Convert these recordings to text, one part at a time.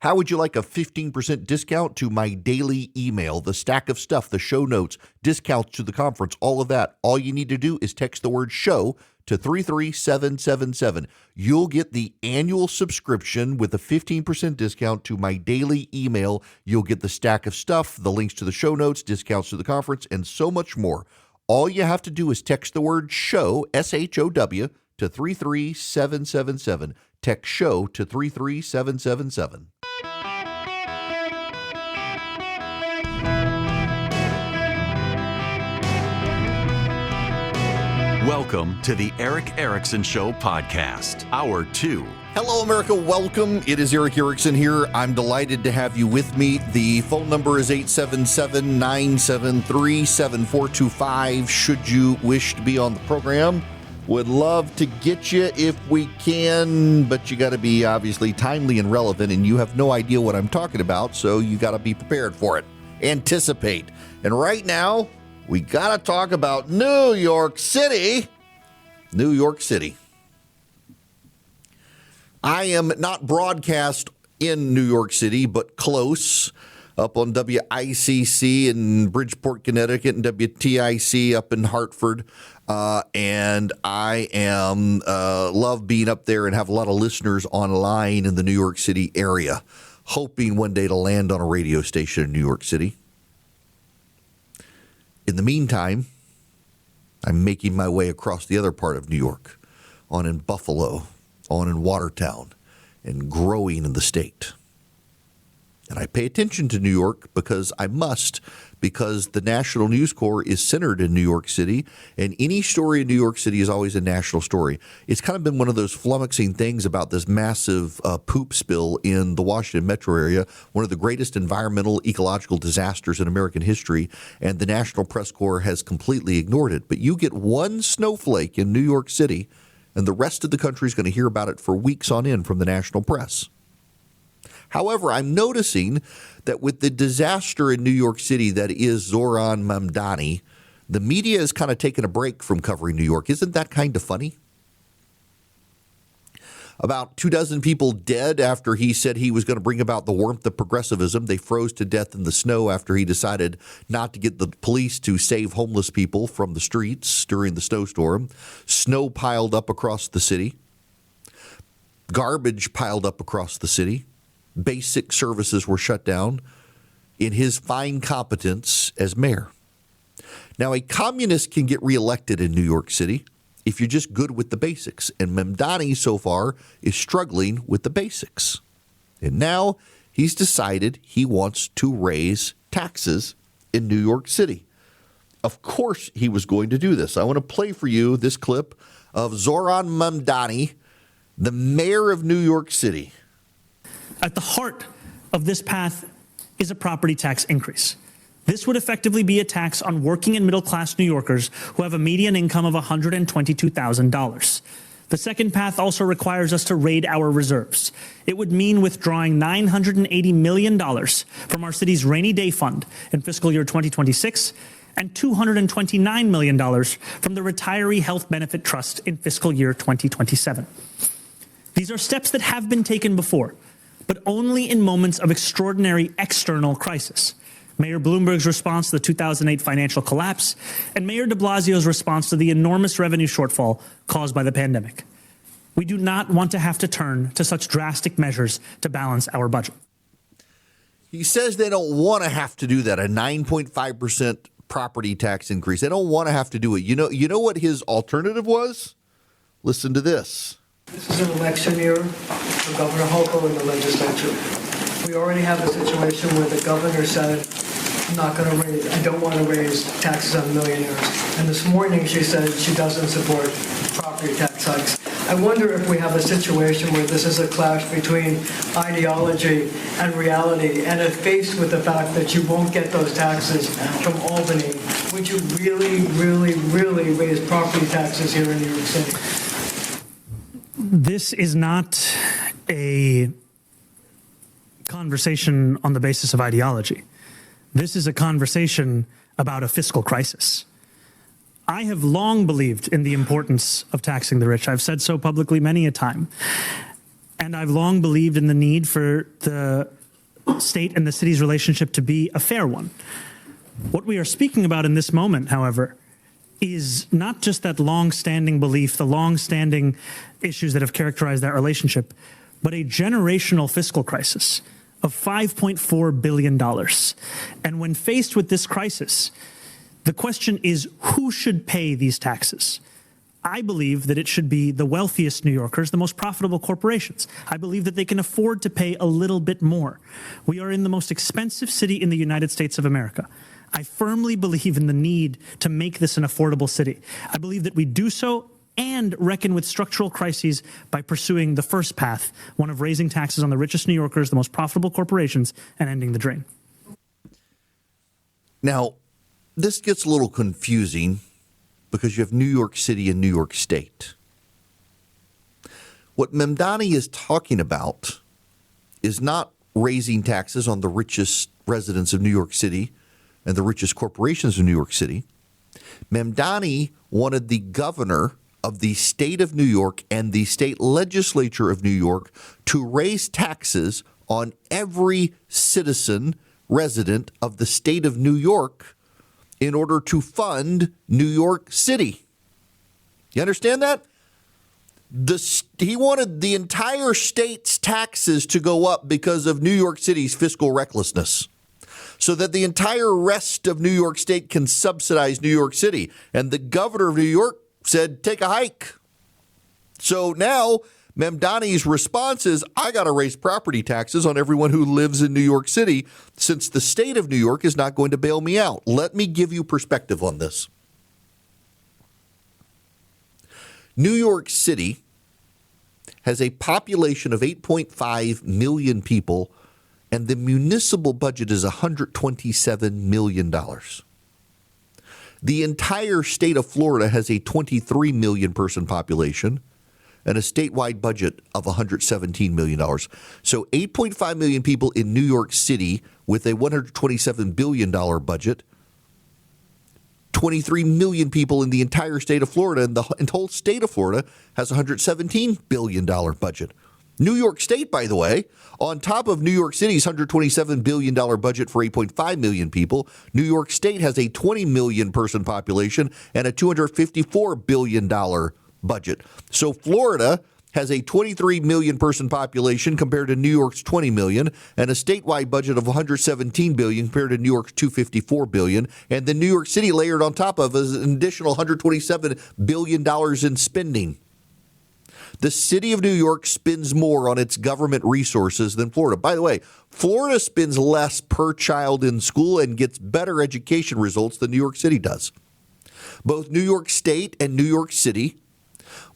How would you like a 15% discount to my daily email, the stack of stuff, the show notes, discounts to the conference, all of that? All you need to do is text the word show to 33777. You'll get the annual subscription with a 15% discount to my daily email. You'll get the stack of stuff, the links to the show notes, discounts to the conference, and so much more. All you have to do is text the word show, SHOW, to 33777. Text show to 33777. Welcome to the Eric Erickson Show podcast, Hour 2. Hello, America. Welcome. It is Eric Erickson here. I'm delighted to have you with me. The phone number is 877-973-7425. Should you wish to be on the program, would love to get you if we can, but you got to be obviously timely and relevant, and you have no idea what I'm talking about, so you got to be prepared for it. Anticipate. And right now, we got to talk about New York City. New York City. I am not broadcast in New York City, but close, up on WICC in Bridgeport, Connecticut, and WTIC up in Hartford. And I am love being up there and have a lot of listeners online in the New York City area, hoping one day to land on a radio station in New York City. In the meantime, I'm making my way across the other part of New York, on in Buffalo, on in Watertown, and growing in the state. And I pay attention to New York because I must, because the National News Corps is centered in New York City, and any story in New York City is always a national story. It's kind of been one of those flummoxing things about this massive poop spill in the Washington metro area, one of the greatest environmental ecological disasters in American history, and the National Press Corps has completely ignored it. But you get one snowflake in New York City, and the rest of the country is going to hear about it for weeks on end from the national press. However, I'm noticing that with the disaster in New York City that is Zohran Mamdani, the media has kind of taken a break from covering New York. Isn't that kind of funny? About 24 people dead after he said he was going to bring about the warmth of progressivism. They froze to death in the snow after he decided not to get the police to save homeless people from the streets during the snowstorm. Snow piled up across the city. Garbage piled up across the city. Basic services were shut down in his fine competence as mayor. Now, a communist can get reelected in New York City if you're just good with the basics. And Mamdani, so far, is struggling with the basics. And now he's decided he wants to raise taxes in New York City. Of course he was going to do this. I want to play for you this clip of Zohran Mamdani, the mayor of New York City. At the heart of this path is a property tax increase. This would effectively be a tax on working and middle-class New Yorkers who have a median income of $122,000. The second path also requires us to raid our reserves. It would mean withdrawing $980 million from our city's rainy day fund in fiscal year 2026 and $229 million from the Retiree Health Benefit Trust in fiscal year 2027. These are steps that have been taken before, but only in moments of extraordinary external crisis. Mayor Bloomberg's response to the 2008 financial collapse, and Mayor de Blasio's response to the enormous revenue shortfall caused by the pandemic. We do not want to have to turn to such drastic measures to balance our budget. He says they don't want to have to do that, a 9.5% property tax increase. They don't want to have to do it. You know what his alternative was? Listen to this. This is an election year for Governor Hochul in the legislature. We already have a situation where the governor said, I don't want to raise taxes on millionaires. And this morning she said she doesn't support property tax hikes. I wonder if we have a situation where this is a clash between ideology and reality, and if faced with the fact that you won't get those taxes from Albany, would you really, really, really raise property taxes here in New York City? This is not a conversation on the basis of ideology. This is a conversation about a fiscal crisis. I have long believed in the importance of taxing the rich. I've said so publicly many a time. And I've long believed in the need for the state and the city's relationship to be a fair one. What we are speaking about in this moment, however, is not just that long-standing belief, the long-standing issues that have characterized that relationship, but a generational fiscal crisis of $5.4 billion. And when faced with this crisis, the question is, who should pay these taxes? I believe that it should be the wealthiest New Yorkers, the most profitable corporations. I believe that they can afford to pay a little bit more. We are in the most expensive city in the United States of America. I firmly believe in the need to make this an affordable city. I believe that we do so and reckon with structural crises by pursuing the first path, one of raising taxes on the richest New Yorkers, the most profitable corporations, and ending the drain. Now, this gets a little confusing because you have New York City and New York State. What Mamdani is talking about is not raising taxes on the richest residents of New York City and the richest corporations of New York City. Mamdani wanted the governor of the state of New York and the state legislature of New York to raise taxes on every citizen resident of the state of New York in order to fund New York City. You understand that? He wanted the entire state's taxes to go up because of New York City's fiscal recklessness, so that the entire rest of New York State can subsidize New York City. And the governor of New York said, take a hike. So now Mamdani's response is, I got to raise property taxes on everyone who lives in New York City since the state of New York is not going to bail me out. Let me give you perspective on this. New York City has a population of 8.5 million people, and the municipal budget is $127 million. The entire state of Florida has a 23 million person population and a statewide budget of $117 million. So 8.5 million people in New York City with a $127 billion budget, 23 million people in the entire state of Florida, and the whole state of Florida has a $117 billion budget. New York State, by the way, on top of New York City's $127 billion budget for 8.5 million people, New York State has a 20 million person population and a $254 billion budget. So Florida has a 23 million person population compared to New York's 20 million, and a statewide budget of 117 billion compared to New York's 254 billion, and then New York City layered on top of is an additional 127 billion dollars in spending. The city of New York spends more on its government resources than Florida. By the way, Florida spends less per child in school and gets better education results than New York City does. Both New York State and New York City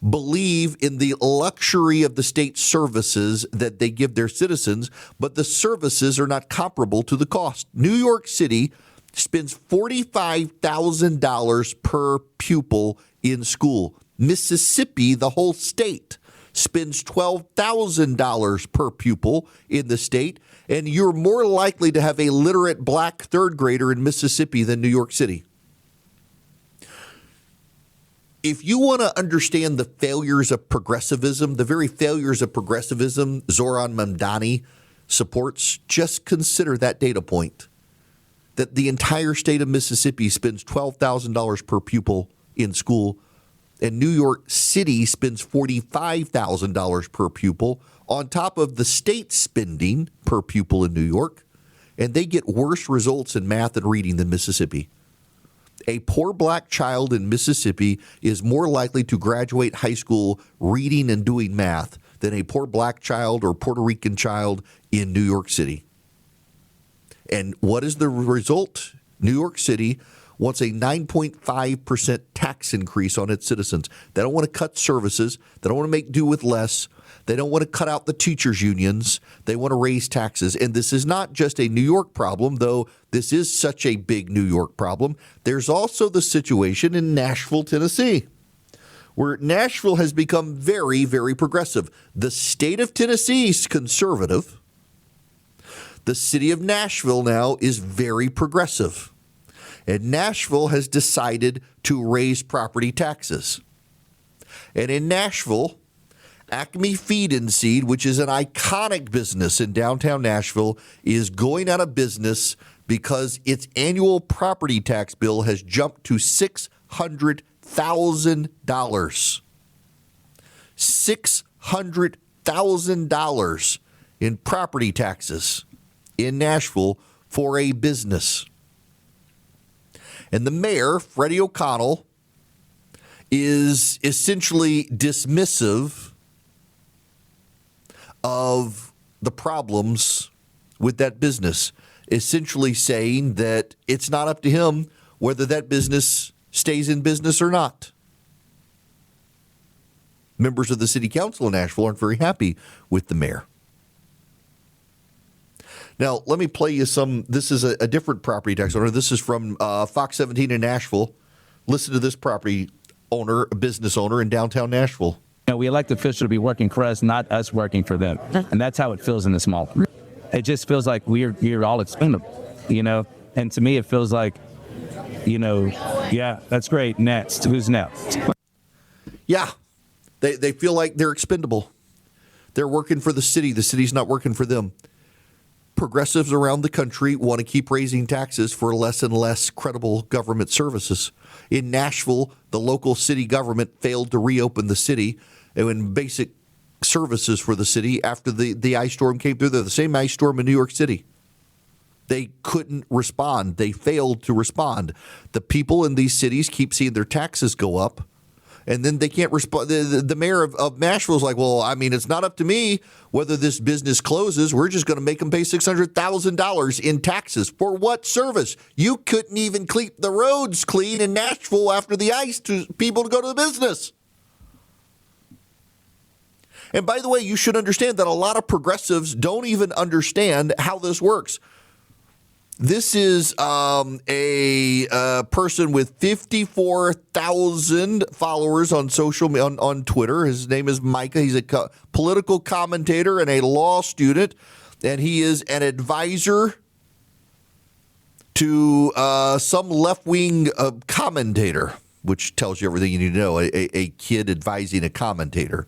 believe in the luxury of the state services that they give their citizens, but the services are not comparable to the cost. New York City spends $45,000 per pupil in school. Mississippi, the whole state, spends $12,000 per pupil in the state, and you're more likely to have a literate black third grader in Mississippi than New York City. If you want to understand the failures of progressivism, the very failures of progressivism Zoran Mamdani supports, just consider that data point, that the entire state of Mississippi spends $12,000 per pupil in school, and New York City spends $45,000 per pupil on top of the state spending per pupil in New York, and they get worse results in math and reading than Mississippi. A poor black child in Mississippi is more likely to graduate high school reading and doing math than a poor black child or Puerto Rican child in New York City. And what is the result? New York City wants a 9.5% tax increase on its citizens. They don't want to cut services. They don't want to make do with less. They don't want to cut out the teachers' unions. They want to raise taxes. And this is not just a New York problem, though this is such a big New York problem. There's also the situation in Nashville, Tennessee, where Nashville has become very, very progressive. The state of Tennessee is conservative. The city of Nashville now is very progressive. And Nashville has decided to raise property taxes. And in Nashville, Acme Feed and Seed, which is an iconic business in downtown Nashville, is going out of business because its annual property tax bill has jumped to $600,000. $600,000 in property taxes in Nashville for a business. And the mayor, Freddie O'Connell, is essentially dismissive of the problems with that business, essentially saying that it's not up to him whether that business stays in business or not. Members of the city council in Nashville aren't very happy with the mayor. Now, let me play you some. This is a different property tax owner. This is from Fox 17 in Nashville. Listen to this property owner, a business owner in downtown Nashville. We elect officials to be working for us, not us working for them. And that's how it feels in this mall. It just feels like we're all expendable, And to me, it feels like, yeah, that's great. Next. Who's next? Yeah. They feel like they're expendable. They're working for the city. The city's not working for them. Progressives around the country want to keep raising taxes for less and less credible government services. In Nashville, the local city government failed to reopen the city and basic services for the city after the ice storm came through there, the same ice storm in New York City. They couldn't respond. They failed to respond. The people in these cities keep seeing their taxes go up. And then they can't respond. The mayor of Nashville is like, well, I mean, it's not up to me whether this business closes. We're just going to make them pay $600,000 in taxes. For what service? You couldn't even keep the roads clean in Nashville after the ice to people to go to the business. And by the way, you should understand that a lot of progressives don't even understand how this works. This is a person with 54,000 followers on on Twitter. His name is Micah. He's a political commentator and a law student, and he is an advisor to some left-wing commentator, which tells you everything you need to know, a kid advising a commentator.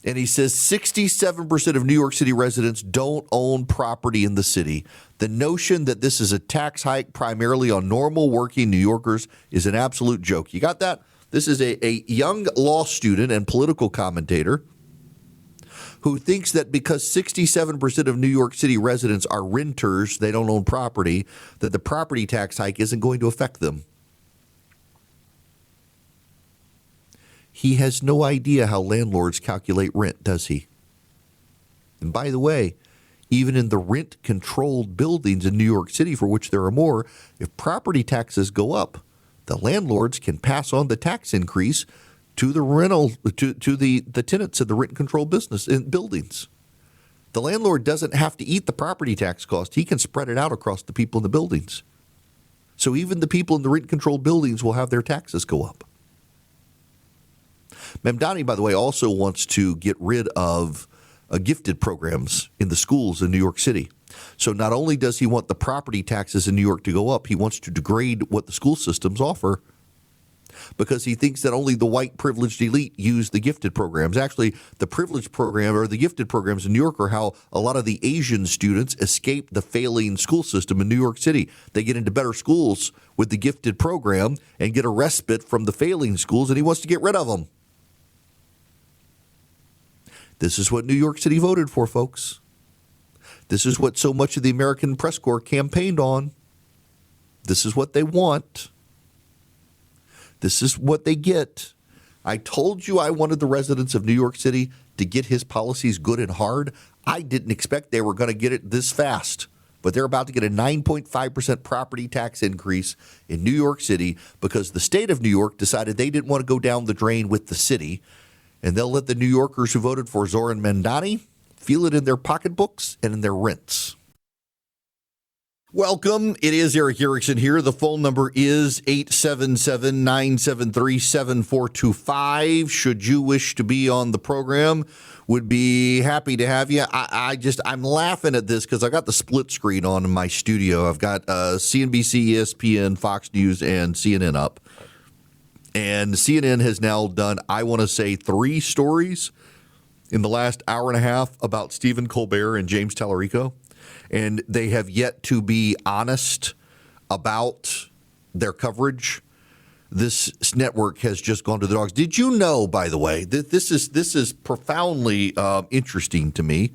And he says 67% of New York City residents don't own property in the city. The notion that this is a tax hike primarily on normal working New Yorkers is an absolute joke. You got that? This is a young law student and political commentator who thinks that because 67% of New York City residents are renters, they don't own property, that the property tax hike isn't going to affect them. He has no idea how landlords calculate rent, does he? And by the way, even in the rent-controlled buildings in New York City, for which there are more, if property taxes go up, the landlords can pass on the tax increase to the the tenants of the rent-controlled business in buildings. The landlord doesn't have to eat the property tax cost. He can spread it out across the people in the buildings. So even the people in the rent-controlled buildings will have their taxes go up. Mamdani, by the way, also wants to get rid of gifted programs in the schools in New York City. So not only does he want the property taxes in New York to go up, he wants to degrade what the school systems offer because he thinks that only the white privileged elite use the gifted programs. Actually, the privileged program or the gifted programs in New York are how a lot of the Asian students escape the failing school system in New York City. They get into better schools with the gifted program and get a respite from the failing schools, and he wants to get rid of them. This is what New York City voted for, folks. This is what so much of the American Press Corps campaigned on. This is what they want. This is what they get. I told you I wanted the residents of New York City to get his policies good and hard. I didn't expect they were going to get it this fast. But they're about to get a 9.5% property tax increase in New York City because the state of New York decided they didn't want to go down the drain with the city. And they'll let the New Yorkers who voted for Zoran Mamdani feel it in their pocketbooks and in their rents. Welcome. It is Eric Erickson here. The phone number is 877-973-7425. Should you wish to be on the program, would be happy to have you. I'm laughing at this because I got the split screen on in my studio. I've got CNBC, ESPN, Fox News, and CNN up. And CNN has now done, I want to say, 3 stories in the last hour and a half about Stephen Colbert and James Tallarico. And they have yet to be honest about their coverage. This network has just gone to the dogs. Did you know, by the way, that this is profoundly interesting to me?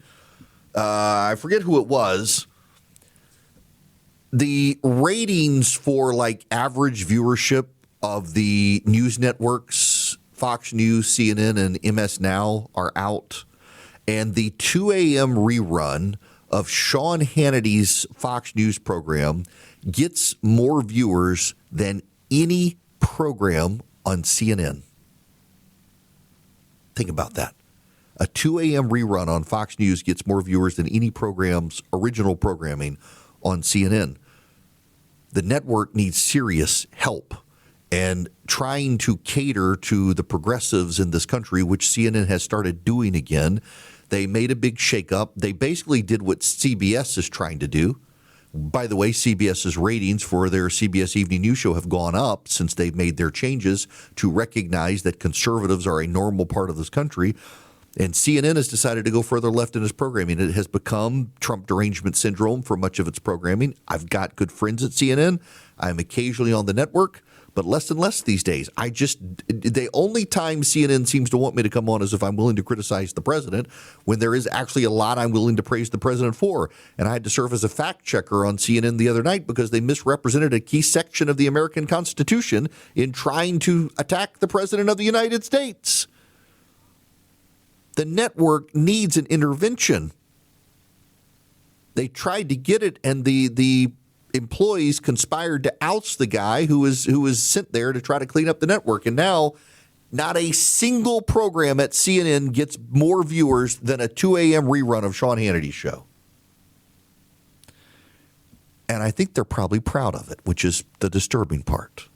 I forget who it was. The ratings for like average viewership of the news networks, Fox News, CNN, and MS Now are out. And the 2 a.m. rerun of Sean Hannity's Fox News program gets more viewers than any program on CNN. Think about that. A 2 a.m. rerun on Fox News gets more viewers than any program's original programming on CNN. The network needs serious help, and trying to cater to the progressives in this country, which CNN has started doing again. They made a big shakeup. They basically did what CBS is trying to do. By the way, CBS's ratings for their CBS Evening News show have gone up since they've made their changes to recognize that conservatives are a normal part of this country. And CNN has decided to go further left in its programming. It has become Trump derangement syndrome for much of its programming. I've got good friends at CNN. I'm occasionally on the network, but less and less these days. The only time CNN seems to want me to come on is if I'm willing to criticize the president, when there is actually a lot I'm willing to praise the president for. And I had to serve as a fact checker on CNN the other night because they misrepresented a key section of the American Constitution in trying to attack the president of the United States. The network needs an intervention. They tried to get it, and the employees conspired to oust the guy who was sent there to try to clean up the network. And now not a single program at CNN gets more viewers than a 2 a.m. rerun of Sean Hannity's show. And I think they're probably proud of it, which is the disturbing part.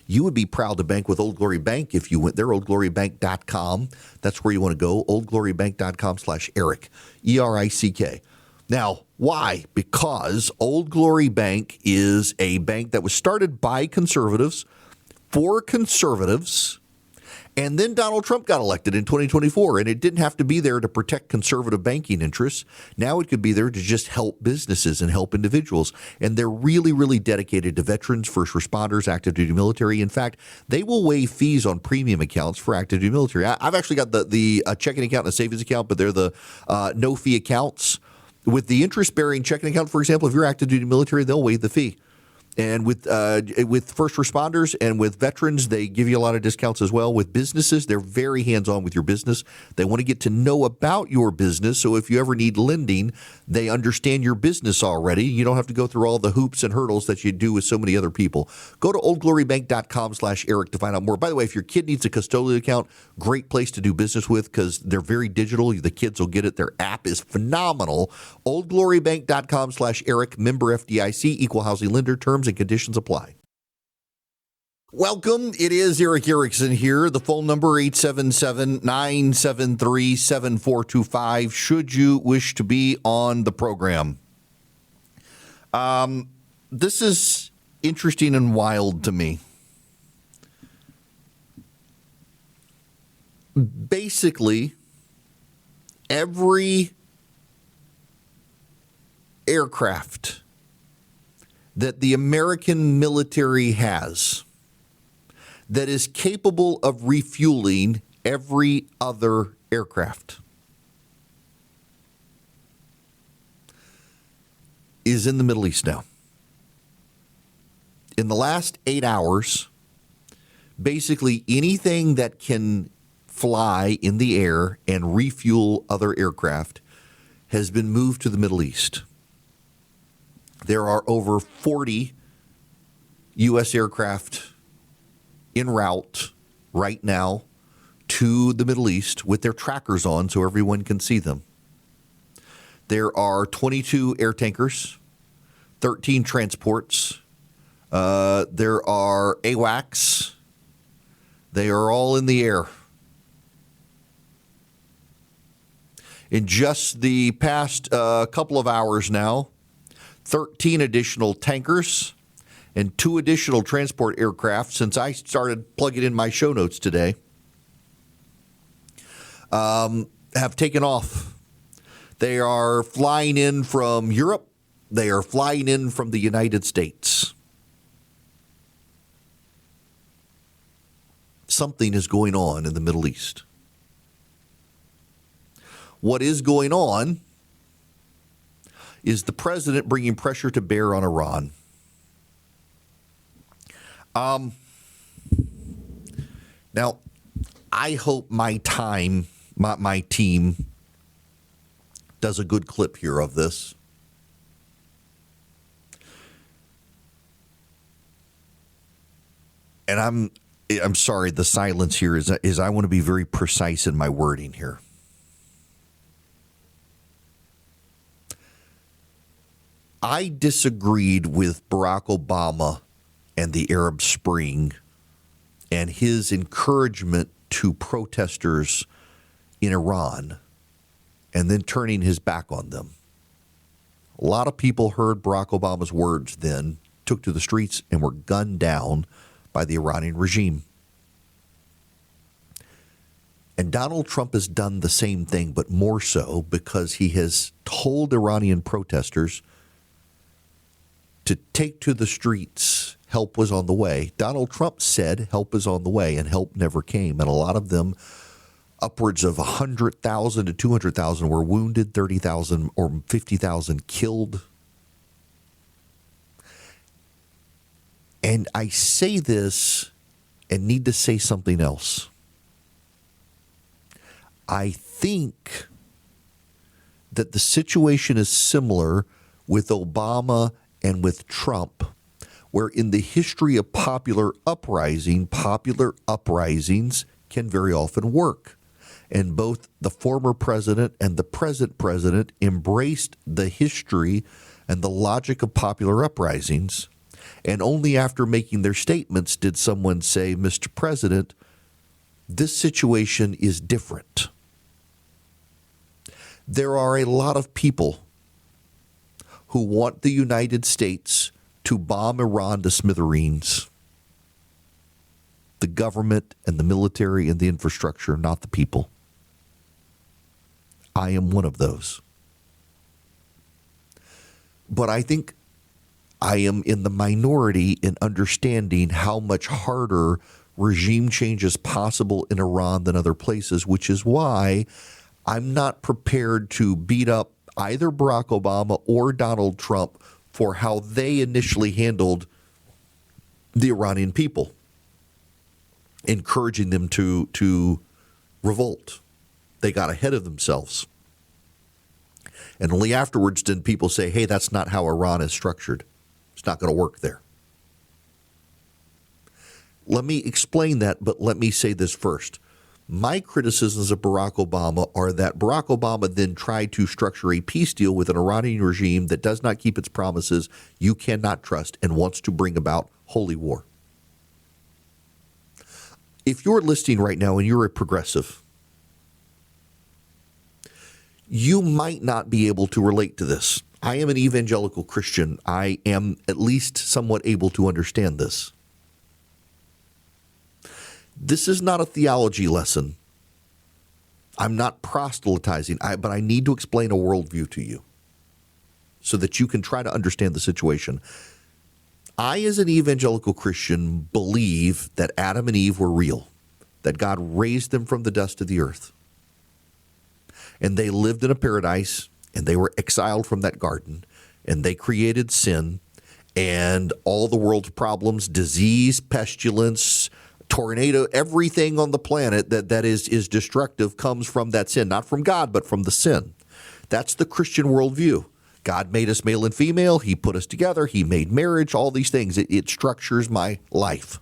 You would be proud to bank with Old Glory Bank if you went there, oldglorybank.com. That's where you want to go, oldglorybank.com/Eric, E-R-I-C-K. Now, why? Because Old Glory Bank is a bank that was started by conservatives for conservatives, and then Donald Trump got elected in 2024, and it didn't have to be there to protect conservative banking interests. Now it could be there to just help businesses and help individuals, and they're really, really dedicated to veterans, first responders, active duty military. In fact, they will waive fees on premium accounts for active duty military. I've actually got the checking account and a savings account, but they're the no-fee accounts. With the interest-bearing checking account, for example, if you're active duty military, they'll waive the fee. And with first responders and with veterans, they give you a lot of discounts as well. With businesses, they're very hands-on with your business. They want to get to know about your business. So if you ever need lending, they understand your business already. You don't have to go through all the hoops and hurdles that you do with so many other people. Go to oldglorybank.com/Eric to find out more. By the way, if your kid needs a custodial account, great place to do business with because they're very digital. The kids will get it. Their app is phenomenal. oldglorybank.com/Eric, member FDIC, equal housing lender. Terms and conditions apply. Welcome. It is Eric Erickson here. The phone number 877-973-7425 should you wish to be on the program. This is interesting and wild to me. Basically, every aircraft that the American military has that is capable of refueling every other aircraft is in the Middle East now. In the last 8 hours, basically anything that can fly in the air and refuel other aircraft has been moved to the Middle East. There are over 40 U.S. aircraft en route right now to the Middle East with their trackers on so everyone can see them. There are 22 air tankers, 13 transports. There are AWACS. They are all in the air. In just the past couple of hours now, 13 additional tankers and 2 additional transport aircraft since I started plugging in my show notes today have taken off. They are flying in from Europe. They are flying in from the United States. Something is going on in the Middle East. What is going on is the president bringing pressure to bear on Iran. Now, I hope my team does a good clip here of this. And I'm sorry, the silence here is I want to be very precise in my wording here. I disagreed with Barack Obama and the Arab Spring and his encouragement to protesters in Iran and then turning his back on them. A lot of people heard Barack Obama's words then, took to the streets, and were gunned down by the Iranian regime. And Donald Trump has done the same thing, but more so because he has told Iranian protesters to take to the streets. Help was on the way. Donald Trump said help is on the way, and help never came. And a lot of them, upwards of 100,000 to 200,000, were wounded, 30,000 or 50,000 killed. And I say this and need to say something else. I think that the situation is similar with Obama and with Trump, where in the history of popular uprisings can very often work. And both the former president and the present president embraced the history and the logic of popular uprisings. And only after making their statements did someone say, Mr. President, this situation is different. There are a lot of people who want the United States to bomb Iran to smithereens. The government and the military and the infrastructure, not the people. I am one of those. But I think I am in the minority in understanding how much harder regime change is possible in Iran than other places, which is why I'm not prepared to beat up either Barack Obama or Donald Trump for how they initially handled the Iranian people, encouraging them to revolt. They got ahead of themselves. And only afterwards did people say, hey, that's not how Iran is structured. It's not going to work there. Let me explain that, but let me say this first. My criticisms of Barack Obama are that Barack Obama then tried to structure a peace deal with an Iranian regime that does not keep its promises, you cannot trust, and wants to bring about holy war. If you're listening right now and you're a progressive, you might not be able to relate to this. I am an evangelical Christian. I am at least somewhat able to understand this. This is not a theology lesson. I'm not proselytizing, but I need to explain a worldview to you so that you can try to understand the situation. I, as an evangelical Christian, believe that Adam and Eve were real, that God raised them from the dust of the earth. And they lived in a paradise, and they were exiled from that garden, and they created sin, and all the world's problems, disease, pestilence, tornado, everything on the planet that is destructive comes from that sin, not from God, but from the sin. That's the Christian worldview. God made us male and female. He put us together. He made marriage, all these things. It structures my life.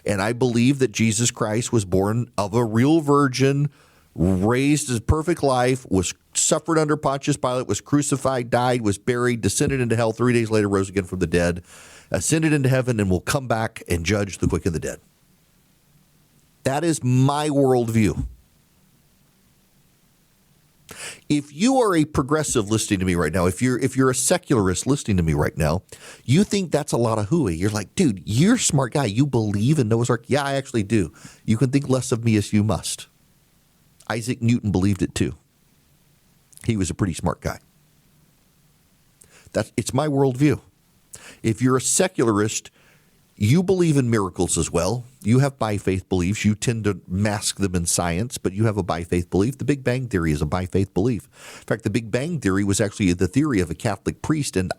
And I believe that Jesus Christ was born of a real virgin, raised his perfect life, was suffered under Pontius Pilate, was crucified, died, was buried, descended into hell, 3 days later rose again from the dead, ascended into heaven, and will come back and judge the quick and the dead. That is my worldview. If you are a progressive listening to me right now, if you're a secularist listening to me right now, you think that's a lot of hooey. You're like, dude, you're a smart guy. You believe in Noah's Ark? Yeah, I actually do. You can think less of me as you must. Isaac Newton believed it too. He was a pretty smart guy. It's my worldview. If you're a secularist, you believe in miracles as well. You have by-faith beliefs. You tend to mask them in science, but you have a by-faith belief. The Big Bang Theory is a by-faith belief. In fact, the Big Bang Theory was actually the theory of a Catholic priest, and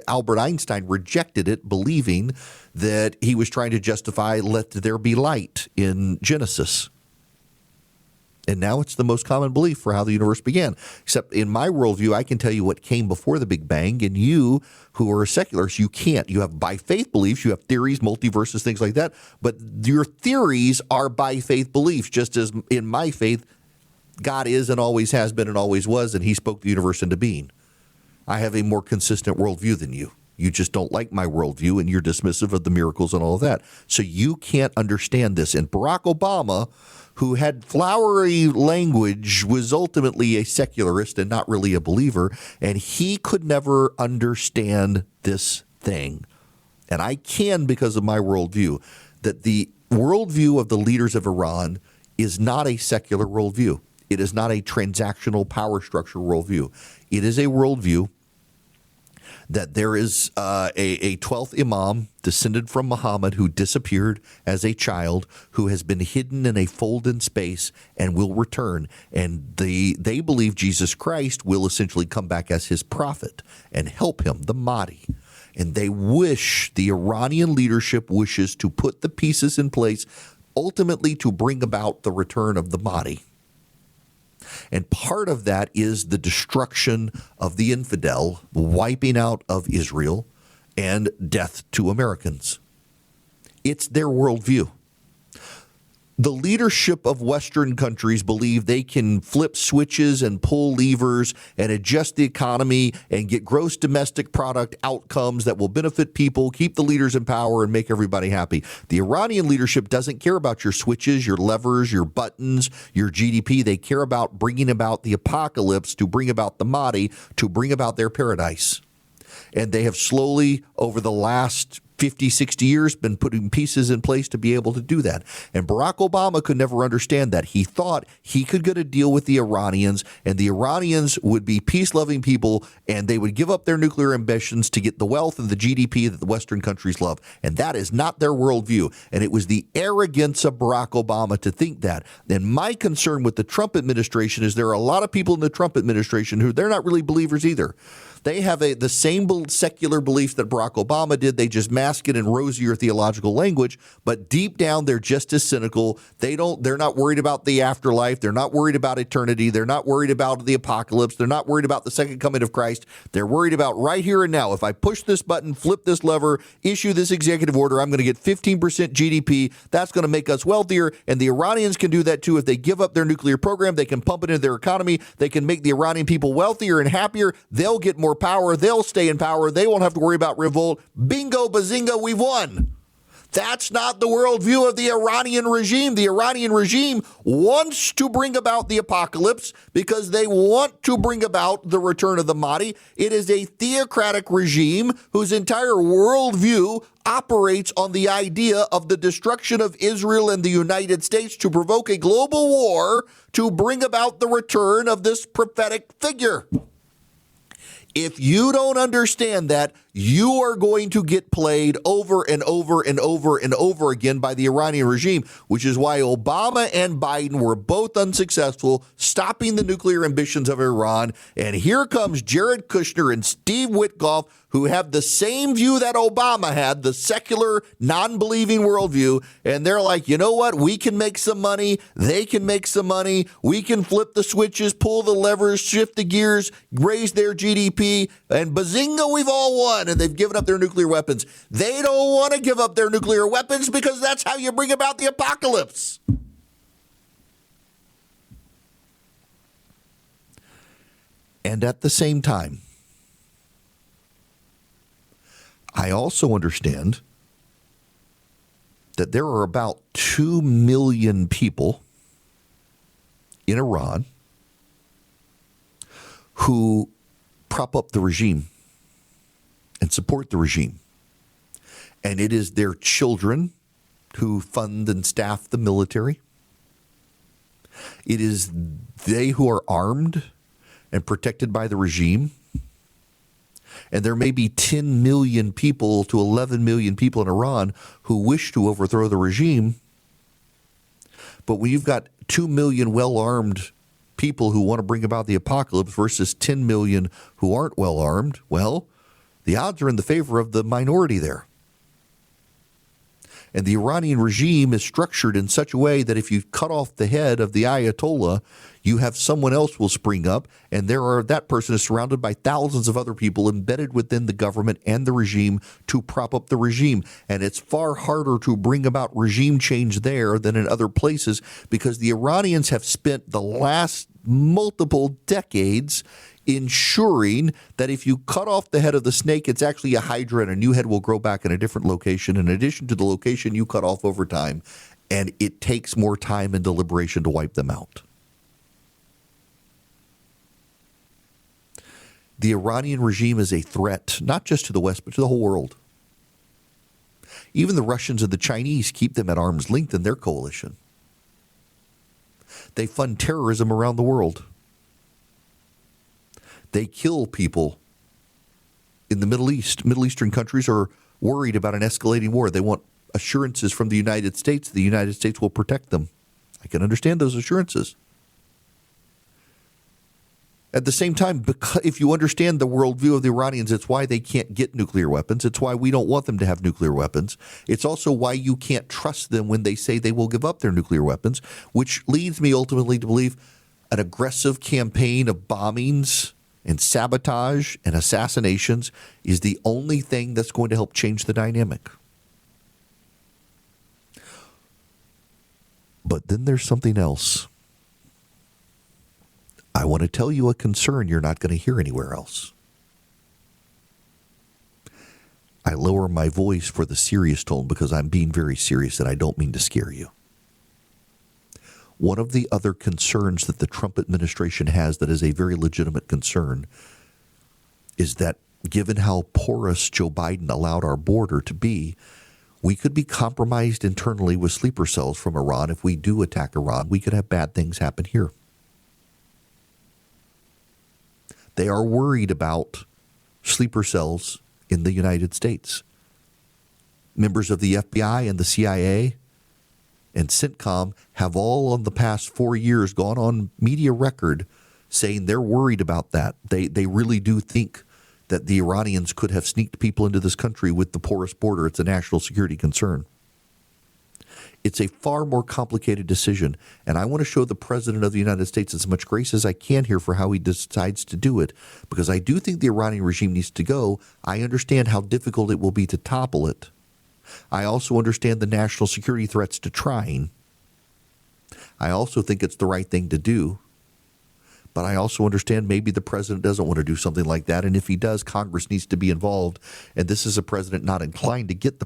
Albert Einstein rejected it, believing that he was trying to justify let there be light in Genesis. And now it's the most common belief for how the universe began. Except in my worldview, I can tell you what came before the Big Bang, and you who are a secularist, you can't. You have by faith beliefs, you have theories, multiverses, things like that, but your theories are by faith beliefs, just as in my faith, God is and always has been and always was, and he spoke the universe into being. I have a more consistent worldview than you. You just don't like my worldview, and you're dismissive of the miracles and all of that. So you can't understand this. And Barack Obama, who had flowery language, was ultimately a secularist and not really a believer, and he could never understand this thing. And I can because of my worldview, that the worldview of the leaders of Iran is not a secular worldview. It is not a transactional power structure worldview. It is a worldview that there is a 12th Imam descended from Muhammad who disappeared as a child, who has been hidden in a fold in space and will return. And they believe Jesus Christ will essentially come back as his prophet and help him, the Mahdi. And they wish, the Iranian leadership wishes to put the pieces in place ultimately to bring about the return of the Mahdi. And part of that is the destruction of the infidel, wiping out of Israel, and death to Americans. It's their worldview. The leadership of Western countries believe they can flip switches and pull levers and adjust the economy and get gross domestic product outcomes that will benefit people, keep the leaders in power, and make everybody happy. The Iranian leadership doesn't care about your switches, your levers, your buttons, your GDP. They care about bringing about the apocalypse, to bring about the Mahdi, to bring about their paradise. And they have slowly, over the last 50, 60 years, been putting pieces in place to be able to do that. And Barack Obama could never understand that. He thought he could get a deal with the Iranians, and the Iranians would be peace-loving people, and they would give up their nuclear ambitions to get the wealth and the GDP that the Western countries love. And that is not their worldview. And it was the arrogance of Barack Obama to think that. And my concern with the Trump administration is there are a lot of people in the Trump administration who they're not really believers either. They have the same secular beliefs that Barack Obama did. They just mask it in rosier theological language, but deep down they're just as cynical. They're not worried about the afterlife. They're not worried about eternity. They're not worried about the apocalypse. They're not worried about the second coming of Christ. They're worried about right here and now. If I push this button, flip this lever, issue this executive order, I'm going to get 15% GDP. That's going to make us wealthier, and the Iranians can do that too. If they give up their nuclear program, they can pump it into their economy. They can make the Iranian people wealthier and happier. They'll get more power. They'll stay in power. They won't have to worry about revolt. Bingo, bazinga, we've won. That's not the worldview of the Iranian regime. The Iranian regime wants to bring about the apocalypse because they want to bring about the return of the Mahdi. It is a theocratic regime whose entire worldview operates on the idea of the destruction of Israel and the United States to provoke a global war to bring about the return of this prophetic figure. If you don't understand that, you are going to get played over and over and over and over again by the Iranian regime, which is why Obama and Biden were both unsuccessful stopping the nuclear ambitions of Iran. And here comes Jared Kushner and Steve Witkoff, who have the same view that Obama had, the secular, non-believing worldview. And they're like, you know what? We can make some money. They can make some money. We can flip the switches, pull the levers, shift the gears, raise their GDP, and bazinga, we've all won. And they've given up their nuclear weapons. They don't want to give up their nuclear weapons because that's how you bring about the apocalypse. And at the same time, I also understand that there are about 2 million people in Iran who prop up the regime and support the regime. And it is their children who fund and staff the military. It is they who are armed and protected by the regime. And there may be 10 million people to 11 million people in Iran who wish to overthrow the regime. But when you've got 2 million well-armed people who want to bring about the apocalypse versus 10 million who aren't well-armed, well, the odds are in the favor of the minority there. And the Iranian regime is structured in such a way that if you cut off the head of the Ayatollah, you have someone else will spring up, and that person is surrounded by thousands of other people embedded within the government and the regime to prop up the regime. And it's far harder to bring about regime change there than in other places because the Iranians have spent the last multiple decades ensuring that if you cut off the head of the snake, it's actually a hydra and a new head will grow back in a different location, in addition to the location you cut off over time. And it takes more time and deliberation to wipe them out. The Iranian regime is a threat, not just to the West, but to the whole world. Even the Russians and the Chinese keep them at arm's length in their coalition. They fund terrorism around the world. They kill people in the Middle East. Middle Eastern countries are worried about an escalating war. They want assurances from the United States. The United States will protect them. I can understand those assurances. At the same time, because if you understand the worldview of the Iranians, it's why they can't get nuclear weapons. It's why we don't want them to have nuclear weapons. It's also why you can't trust them when they say they will give up their nuclear weapons, which leads me ultimately to believe an aggressive campaign of bombings and sabotage and assassinations is the only thing that's going to help change the dynamic. But then there's something else. I want to tell you a concern you're not going to hear anywhere else. I lower my voice for the serious tone because I'm being very serious and I don't mean to scare you. One of the other concerns that the Trump administration has that is a very legitimate concern is that given how porous Joe Biden allowed our border to be, we could be compromised internally with sleeper cells from Iran. If we do attack Iran, we could have bad things happen here. They are worried about sleeper cells in the United States. Members of the FBI and the CIA and CENTCOM have all in the past 4 years gone on media record saying they're worried about that. They really do think that the Iranians could have sneaked people into this country with the porous border. It's a national security concern. It's a far more complicated decision, and I want to show the President of the United States as much grace as I can here for how he decides to do it, because I do think the Iranian regime needs to go. I understand how difficult it will be to topple it. I also understand the national security threats to trying. I also think it's the right thing to do. But I also understand maybe the president doesn't want to do something like that, and if he does, Congress needs to be involved, and this is a president not inclined to get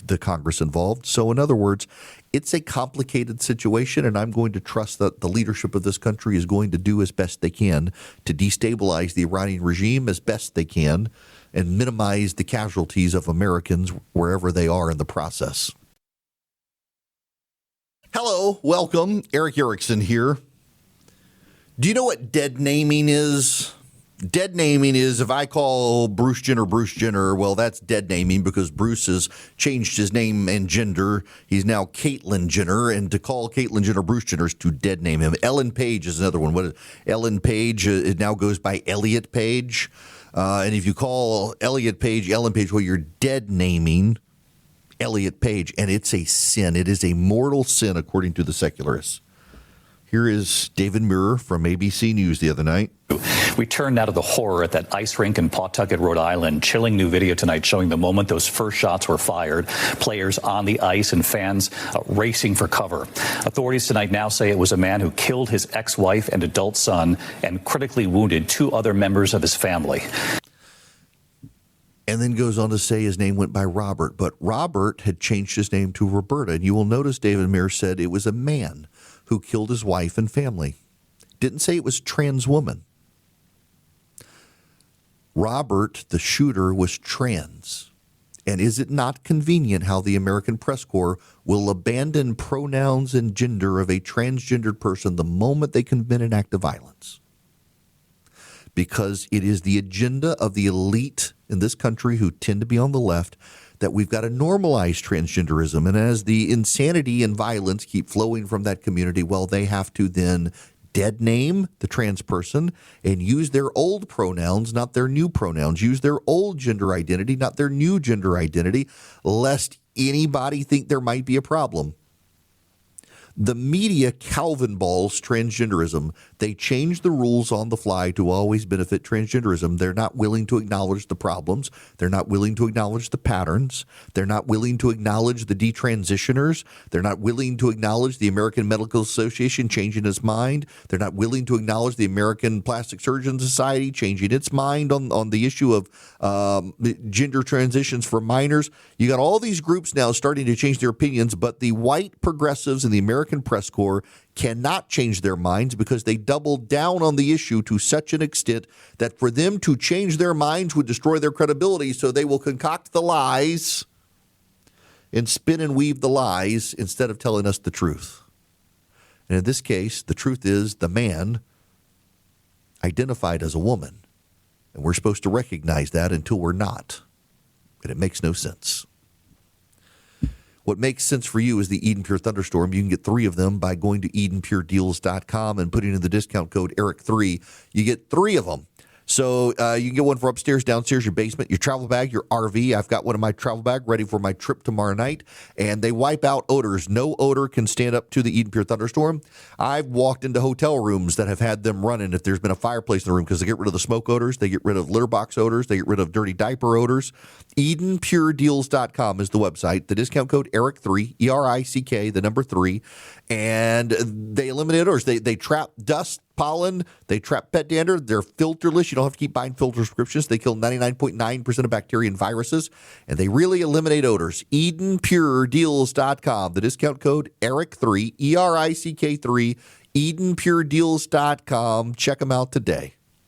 the Congress involved. So in other words, it's a complicated situation, and I'm going to trust that the leadership of this country is going to do as best they can to destabilize the Iranian regime as best they can and minimize the casualties of Americans wherever they are in the process. Hello, welcome. Eric Erickson here. Do you know what dead naming is? Dead naming is if I call Bruce Jenner, well, that's dead naming because Bruce has changed his name and gender. He's now Caitlyn Jenner, and to call Caitlyn Jenner Bruce Jenner is to dead name him. Ellen Page is another one. What is Ellen Page? It now goes by Elliot Page. And if you call Elliot Page Ellen Page, well, you're dead naming Elliot Page, and it's a sin. It is a mortal sin, according to the secularists. Here is David Muir from ABC News the other night. We turn now to the horror at that ice rink in Pawtucket, Rhode Island. Chilling new video tonight showing the moment those first shots were fired. Players on the ice and fans racing for cover. Authorities tonight now say it was a man who killed his ex-wife and adult son and critically wounded two other members of his family. And then goes on to say his name went by Robert, but Robert had changed his name to Roberta. And you will notice David Muir said it was a man who killed his wife and family. Didn't say it was trans woman. Robert, the shooter, was trans. And is it not convenient how the American Press Corps will abandon pronouns and gender of a transgendered person the moment they commit an act of violence? Because it is the agenda of the elite in this country who tend to be on the left that we've got to normalize transgenderism. And as the insanity and violence keep flowing from that community, well, they have to then dead name the trans person and use their old pronouns, not their new pronouns, use their old gender identity, not their new gender identity, lest anybody think there might be a problem. The media Calvin balls transgenderism. They change the rules on the fly to always benefit transgenderism. They're not willing to acknowledge the problems. They're not willing to acknowledge the patterns. They're not willing to acknowledge the detransitioners. They're not willing to acknowledge the American Medical Association changing its mind. They're not willing to acknowledge the American Plastic Surgeon Society changing its mind on the issue of gender transitions for minors. You got all these groups now starting to change their opinions, but the white progressives in the American Press Corps cannot change their minds because they doubled down on the issue to such an extent that for them to change their minds would destroy their credibility, so they will concoct the lies and spin and weave the lies instead of telling us the truth. And in this case, the truth is the man identified as a woman, and we're supposed to recognize that until we're not, and it makes no sense. What makes sense for you is the Eden Pure Thunderstorm. You can get 3 of them by going to EdenPureDeals.com and putting in the discount code ERIC3. You get 3 of them. So you can get one for upstairs, downstairs, your basement, your travel bag, your RV. I've got one in my travel bag ready for my trip tomorrow night. And they wipe out odors. No odor can stand up to the Eden Pure Thunderstorm. I've walked into hotel rooms that have had them running if there's been a fireplace in the room because they get rid of the smoke odors. They get rid of litter box odors. They get rid of dirty diaper odors. EdenPureDeals.com is the website. The discount code ERIC3, ERICK, the number 3. And they eliminate odors. They trap dust, pollen, they trap pet dander. They're filterless. You don't have to keep buying filter prescriptions. They kill 99.9% of bacteria and viruses, and they really eliminate odors. EdenPureDeals.com. The discount code ERIC3, ERICK3, EdenPureDeals.com. Check them out today.